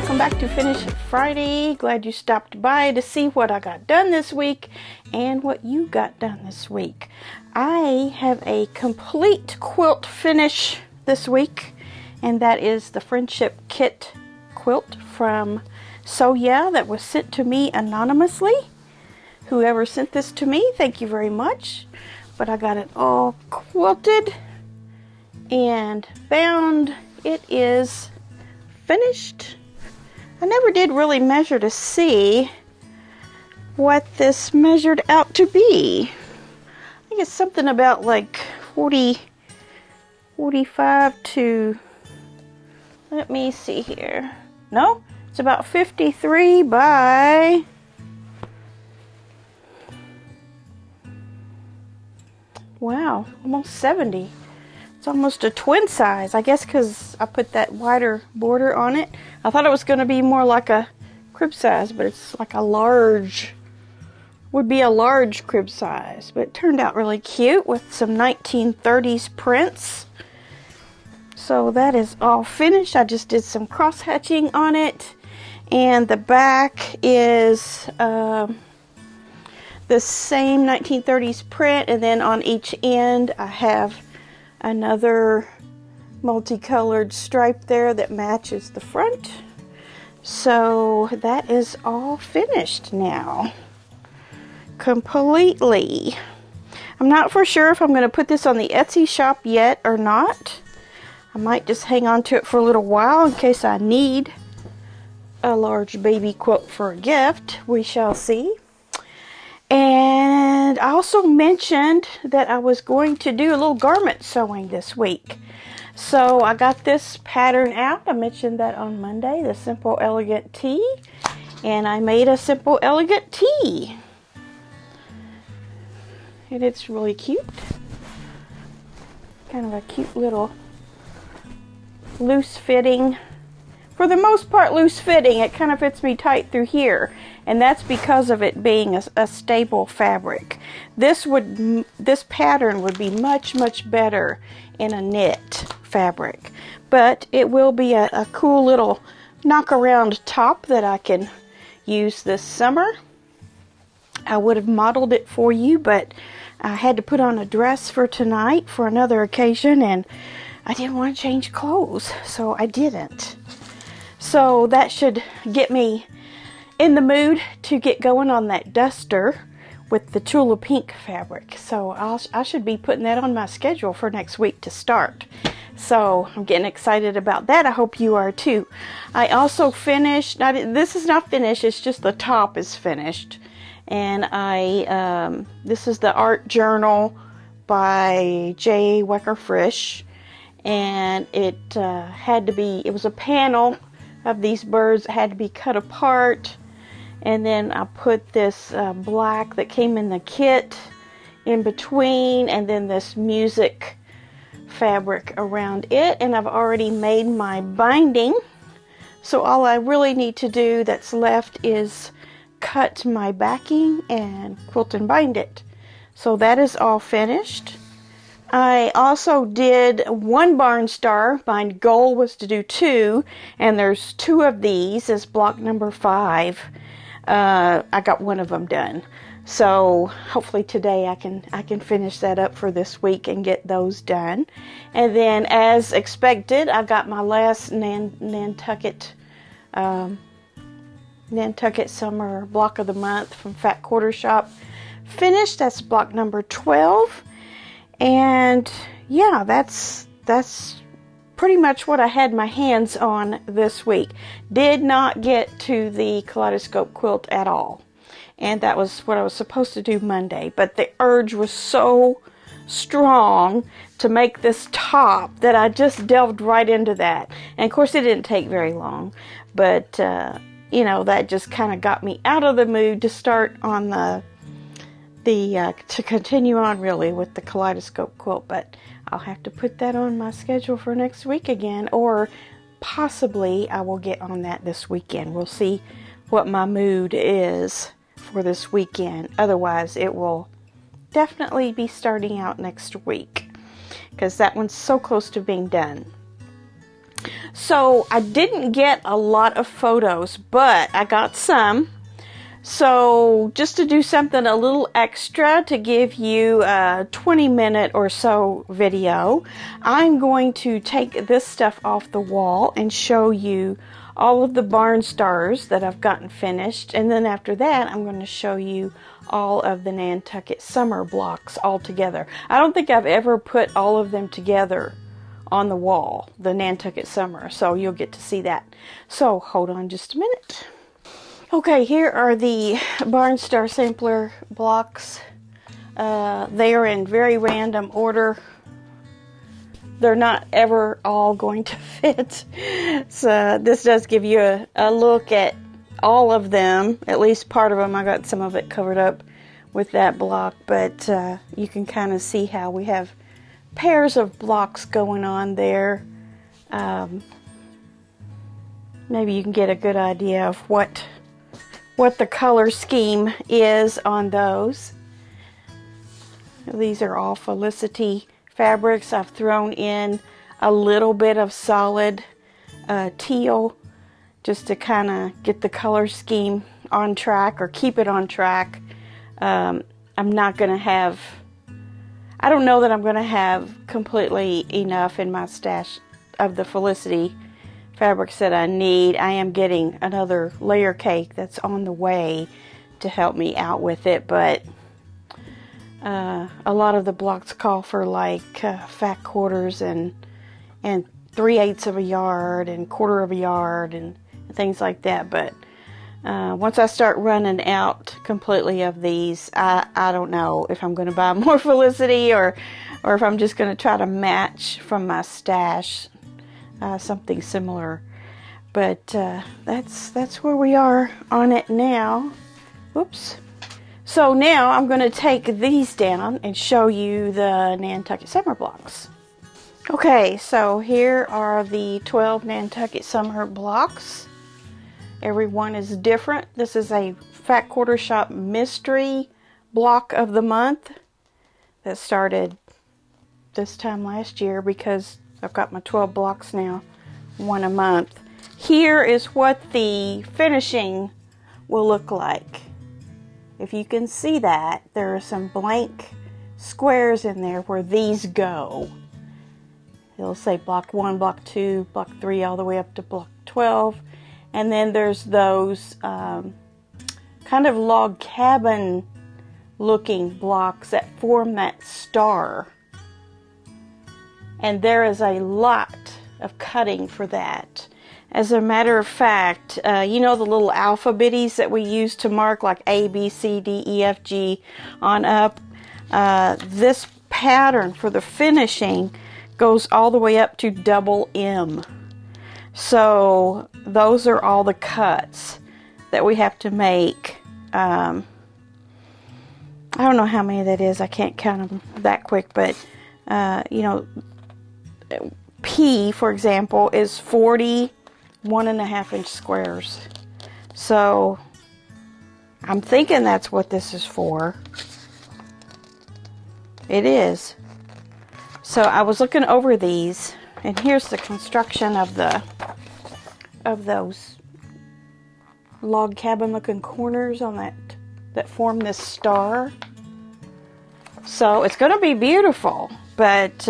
welcome back to Finish Friday. Glad you stopped by to see what I got done this week and what you got done this week. I have a complete quilt finish this week, and that is the Friendship Kit quilt from So Yeah that was sent to me anonymously. Whoever sent this to me, thank you very much. But I got it all quilted and bound. It is finished. I never did really measure to see what this measured out to be. I think it's something about like 45 to, let me see here. No, it's about 53 by, wow, almost 70. It's almost a twin size, I guess, because I put that wider border on it. I thought it was going to be more like a crib size, but it's like a large, would be a large crib size. But it turned out really cute with some 1930s prints. So that is all finished. I just did some cross hatching on it. And the back is the same 1930s print. And then on each end I have another multicolored stripe there that matches the front. So that is all finished now. Completely. I'm not for sure if I'm going to put this on the Etsy shop yet or not. I might just hang on to it for a little while in case I need a large baby quilt for a gift. We shall see. And I also mentioned that I was going to do a little garment sewing this week. So I got this pattern out. I mentioned that on Monday, the Simple Elegant Tee. And I made a Simple Elegant Tee. And it's really cute. Kind of a cute little loose fitting. For the most part loose fitting. It kind of fits me tight through here. And that's because of it being a stable fabric. This pattern would be much, much better in a knit fabric. But it will be a cool little knock around top that I can use this summer. I would have modeled it for you, but I had to put on a dress for tonight for another occasion, and I didn't want to change clothes, so I didn't. So that should get me in the mood to get going on that duster with the Tula Pink fabric. So I should be putting that on my schedule for next week to start. So I'm getting excited about that. I hope you are too. I also finished, this is not finished, it's just the top is finished. And this is the art journal by J. Wecker-Frisch. And it it was a panel of these birds that had to be cut apart. And then I put this black that came in the kit in between, and then this music fabric around it. And I've already made my binding. So all I really need to do that's left is cut my backing and quilt and bind it. So that is all finished. I also did one barn star. My goal was to do 2, and there's 2 of these as block number 5. I got one of them done. So hopefully today I can finish that up for this week and get those done. And then as expected, I got my last Nantucket Summer Block of the Month from Fat Quarter Shop finished. That's block number 12. And yeah, that's pretty much what I had my hands on this week. Did not get to the kaleidoscope quilt at all. And that was what I was supposed to do Monday. But the urge was so strong to make this top that I just delved right into that. And of course it didn't take very long. But, you know, that just kind of got me out of the mood to start on to continue on really with the kaleidoscope quilt. But I'll have to put that on my schedule for next week again, or possibly I will get on that this weekend. We'll see what my mood is for this weekend. Otherwise, it will definitely be starting out next week, because that one's so close to being done. So I didn't get a lot of photos, but I got some. So just to do something a little extra to give you a 20-minute or so video, I'm going to take this stuff off the wall and show you all of the barn stars that I've gotten finished. And then after that, I'm going to show you all of the Nantucket summer blocks all together. I don't think I've ever put all of them together on the wall, the Nantucket summer, so you'll get to see that. So hold on just a minute. Okay, here are the barn star sampler blocks. They are in very random order. They're not ever all going to fit. So this does give you a look at all of them, at least part of them. I got some of it covered up with that block, but you can kind of see how we have pairs of blocks going on there. Maybe you can get a good idea of what the color scheme is on those. These are all Felicity fabrics. I've thrown in a little bit of solid teal just to kind of get the color scheme on track, or keep it on track. I'm not going to have, I don't know that I'm going to have completely enough in my stash of the Felicity fabrics that I need. I am getting another layer cake that's on the way to help me out with it, but a lot of the blocks call for like fat quarters and 3/8 of a yard and 1/4 of a yard and things like that. But once I start running out completely of these, I don't know if I'm going to buy more Felicity or if I'm just going to try to match from my stash something similar. But that's where we are on it now. Oops. So now I'm going to take these down and show you the Nantucket summer blocks. Okay, so here are the 12 Nantucket summer blocks. Every one is different. This is a Fat Quarter Shop mystery block of the month that started this time last year, because I've got my 12 blocks now, one a month. Here is what the finishing will look like. If you can see that, there are some blank squares in there where these go. It'll say block 1, block 2, block 3, all the way up to block 12. And then there's those kind of log cabin looking blocks that form that star. And there is a lot of cutting for that. As a matter of fact, you know the little alphabetties that we use to mark like A, B, C, D, E, F, G on up? This pattern for the finishing goes all the way up to double M. So those are all the cuts that we have to make. I don't know how many that is. I can't count them that quick, but you know, P, for example, is 40 1.5-inch squares. So I'm thinking that's what this is for. It is. So I was looking over these, and here's the construction of those log cabin looking corners on that form this star. So it's going to be beautiful, but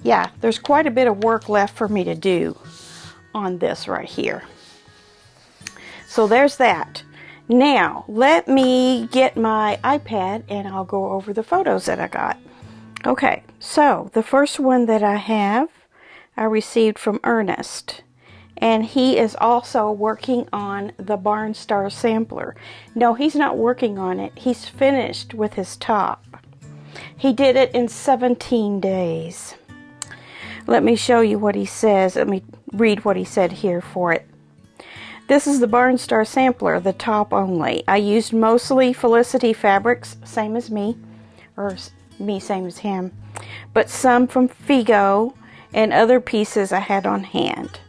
yeah, there's quite a bit of work left for me to do on this right here. So there's that. Now let me get my iPad and I'll go over the photos that I got. Okay, so the first one that I have, I received from Ernest, and he is also working on the Barn Star sampler. No, he's not working on it. He's finished with his top. He did it in 17 days. Let me show you what he says. Let me read what he said here for it. This is the Barn Star sampler, the top only. I used mostly Felicity fabrics, same as me, or me same as him, but some from Figo and other pieces I had on hand.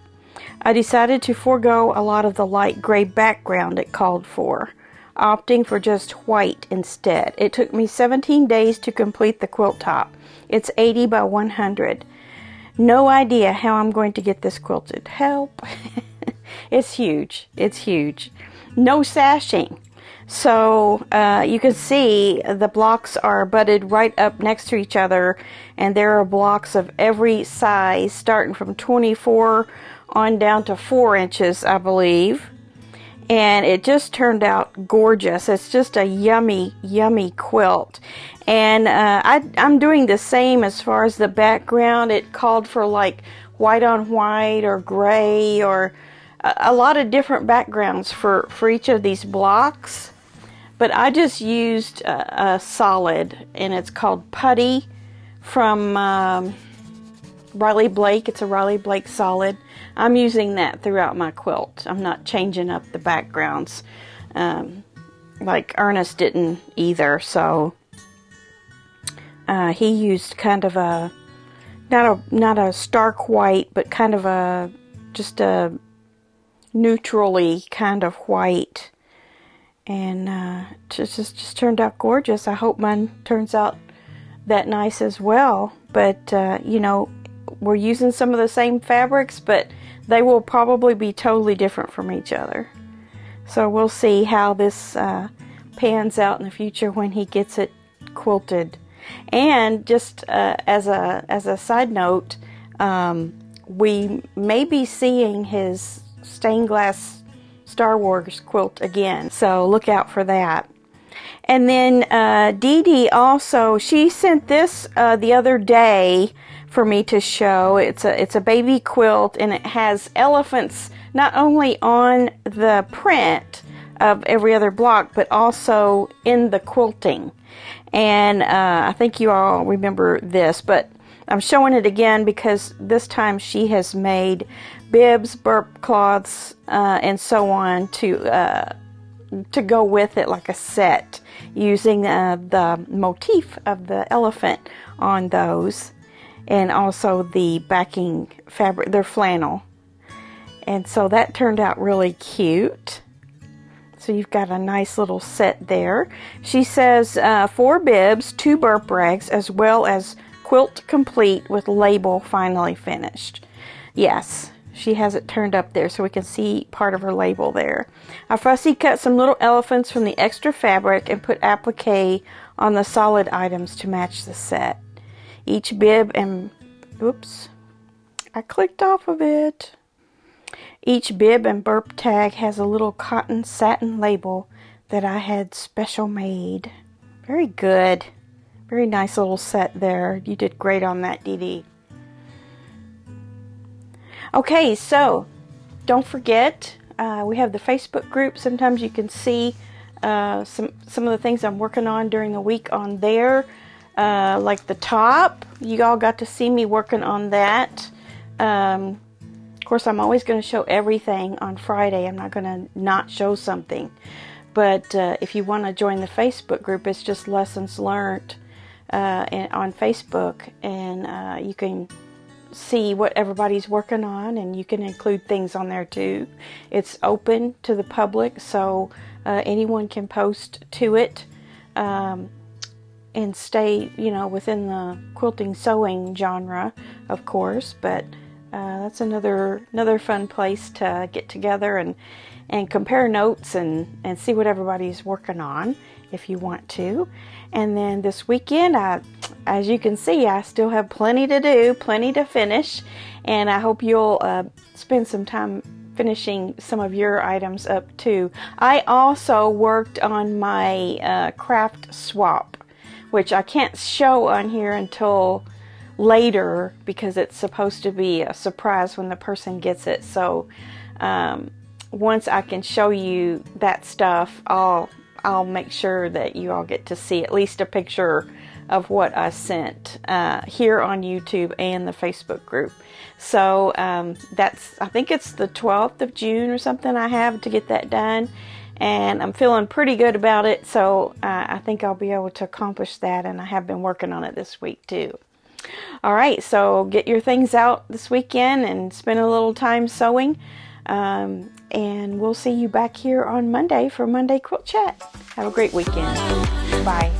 I decided to forego a lot of the light gray background it called for, opting for just white instead. It took me 17 days to complete the quilt top. It's 80 by 100. No idea how I'm going to get this quilted. Help. It's huge. It's huge. No sashing. So you can see the blocks are butted right up next to each other, and there are blocks of every size starting from 24 on down to 4 inches, I believe. And it just turned out gorgeous. It's just a yummy, yummy quilt. And I'm doing the same as far as the background. It called for like white on white or gray or a lot of different backgrounds for each of these blocks. But I just used a solid, and it's called Putty from Riley Blake. It's a Riley Blake solid. I'm using that throughout my quilt. I'm not changing up the backgrounds like Ernest didn't either. So he used kind of a not a stark white, but kind of a just a neutrally kind of white, and just turned out gorgeous. I hope mine turns out that nice as well. But you know, we're using some of the same fabrics, but they will probably be totally different from each other. So we'll see how this pans out in the future when he gets it quilted. And just as a side note, we may be seeing his stained glass Star Wars quilt again, so look out for that. And then Dee Dee also, she sent this the other day for me to show. It's a baby quilt, and it has elephants not only on the print of every other block, but also in the quilting. And I think you all remember this, but I'm showing it again because this time she has made bibs, burp cloths, and so on to go with it, like a set, using the motif of the elephant on those, and also the backing fabric, they're flannel. And so that turned out really cute. So you've got a nice little set there. She says 4 bibs, 2 burp rags, as well as quilt complete with label finally finished. Yes, she has it turned up there so we can see part of her label there. I fussy cut some little elephants from the extra fabric and put applique on the solid items to match the set. Each bib and... oops, I clicked off of it. Each bib and burp tag has a little cotton satin label that I had special made. Very good. Very nice little set there. You did great on that, Dee Dee. Okay, so don't forget, we have the Facebook group. Sometimes you can see some of the things I'm working on during the week on there. Like the top, you all got to see me working on that. Of course, I'm always going to show everything on Friday. I'm not going to not show something. But if you want to join the Facebook group, it's just lessons learned on Facebook. And you can see what everybody's working on, and you can include things on there too. It's open to the public, so anyone can post to it and stay, you know, within the quilting sewing genre, of course. But that's another fun place to get together and compare notes and see what everybody's working on if you want to. And then this weekend, as you can see, I still have plenty to do, plenty to finish, and I hope you'll spend some time finishing some of your items up too. I also worked on my craft swap, which I can't show on here until later because it's supposed to be a surprise when the person gets it. So once I can show you that stuff, I'll make sure that you all get to see at least a picture of what I sent here on YouTube and the Facebook group. So I think it's the 12th of June or something I have to get that done, and I'm feeling pretty good about it. So I think I'll be able to accomplish that, and I have been working on it this week too. All right, so get your things out this weekend and spend a little time sewing. And we'll see you back here on Monday for Monday Quilt Chat. Have a great weekend. Bye.